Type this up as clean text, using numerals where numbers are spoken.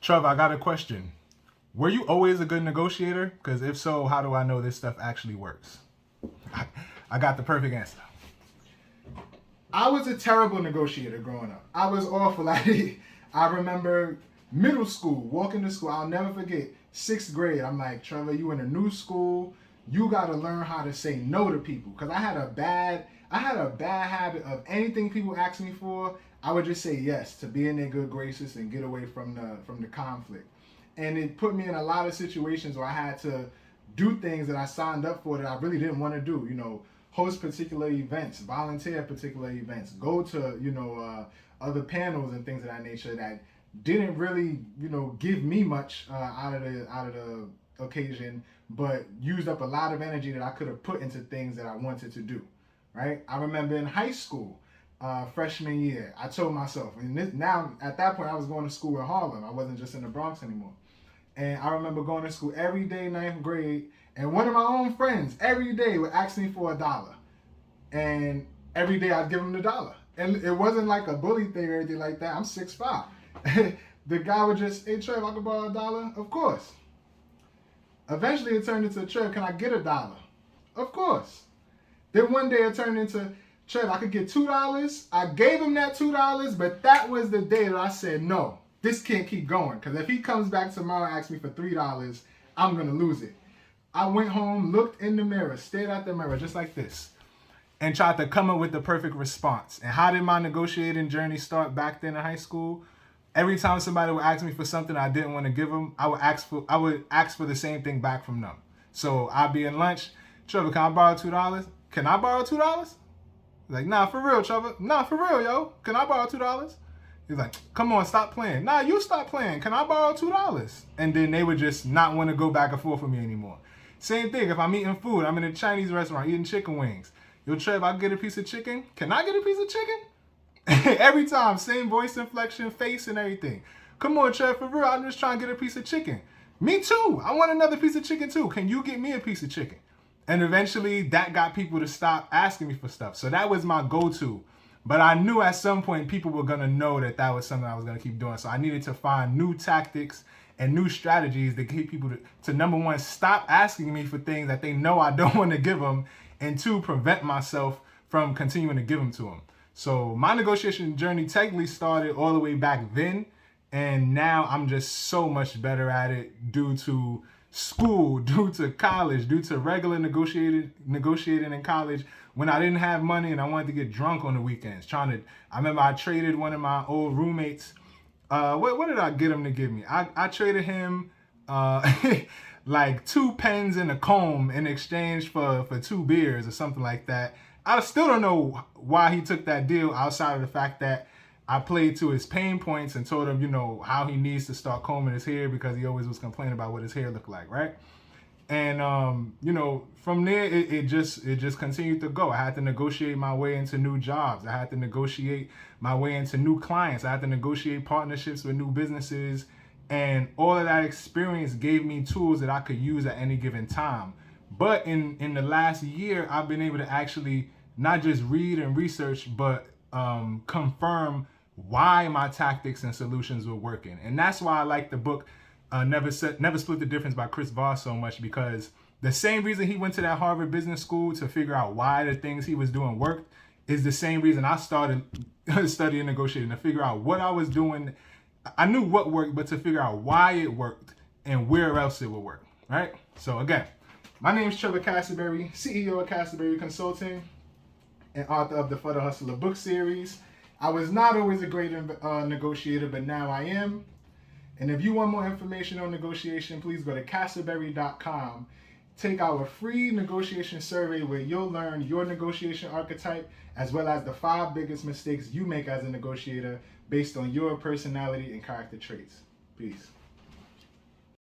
Trevor, I got a question. Were you always a good negotiator? Because if so, how do I know this stuff actually works? I got the perfect answer. I was a terrible negotiator growing up. I was awful at it. I remember middle school, walking to school. I'll never forget, 6th grade. I'm like, Trevor, you in a new school. You got to learn how to say no to people. Because I had a bad habit of anything people asked me for, I would just say yes to be in their good graces and get away from the conflict. And it put me in a lot of situations where I had to do things that I signed up for that I really didn't want to do. You know, host particular events, volunteer particular events, go to other panels and things of that nature that didn't really give me much out of the occasion, but used up a lot of energy that I could have put into things that I wanted to do. Right? I remember in high school, freshman year, I told myself, now at that point I was going to school in Harlem. I wasn't just in the Bronx anymore. And I remember going to school every day, 9th grade, and one of my own friends every day would ask me for $1. And every day I'd give him the $1. And it wasn't like a bully thing or anything like that. I'm 6'5". The guy would just, hey Trev, I can borrow $1? Of course. Eventually it turned into, Trev, can I get $1? Of course. Then one day it turned into, Trev, I could get $2. I gave him that $2, but that was the day that I said, no, this can't keep going. Because if he comes back tomorrow and asks me for $3, I'm going to lose it. I went home, looked in the mirror, stared at the mirror just like this, and tried to come up with the perfect response. And how did my negotiating journey start back then in high school? Every time somebody would ask me for something I didn't want to give them, I would ask for the same thing back from them. So I'd be in lunch, Trevor, can I borrow $2? Can I borrow $2? Like, nah, for real, Trevor. Nah, for real, yo. Can I borrow $2? He's like, come on, stop playing. Nah, you stop playing. Can I borrow $2? And then they would just not want to go back and forth with me anymore. Same thing, if I'm eating food, I'm in a Chinese restaurant eating chicken wings. Yo, Trev, I get a piece of chicken? Can I get a piece of chicken? Every time, same voice inflection, face, and everything. Come on, Trev, for real, I'm just trying to get a piece of chicken. Me too. I want another piece of chicken too. Can you get me a piece of chicken? And eventually, that got people to stop asking me for stuff. So that was my go-to. But I knew at some point people were going to know that that was something I was going to keep doing. So I needed to find new tactics and new strategies to get people to number one, stop asking me for things that they know I don't want to give them, and two, prevent myself from continuing to give them to them. So my negotiation journey technically started all the way back then, and now I'm just so much better at it due to school, due to college, due to regular negotiating in college when I didn't have money and I wanted to get drunk on the weekends. I remember I traded one of my old roommates. What did I get him to give me? I traded him like 2 pens and a comb in exchange for 2 beers or something like that. I still don't know why he took that deal outside of the fact that I played to his pain points and told him, how he needs to start combing his hair because he always was complaining about what his hair looked like, right? And from there it just continued to go. I had to negotiate my way into new jobs. I had to negotiate my way into new clients. I had to negotiate partnerships with new businesses, and all of that experience gave me tools that I could use at any given time. But in the last year, I've been able to actually not just read and research, but confirm why my tactics and solutions were working. And that's why I like the book Never Split the Difference by Chris Voss so much, because the same reason he went to that Harvard Business School to figure out why the things he was doing worked is the same reason I started studying negotiating, to figure out what I was doing. I knew what worked, but to figure out why it worked and where else it would work, right? So again, my name is Trevor Cassaberry, CEO of Cassaberry Consulting and author of the For the Hustler book series. I was not always a great negotiator, but now I am. And if you want more information on negotiation, please go to Cassaberry.com. Take our free negotiation survey where you'll learn your negotiation archetype, as well as the 5 biggest mistakes you make as a negotiator based on your personality and character traits. Peace.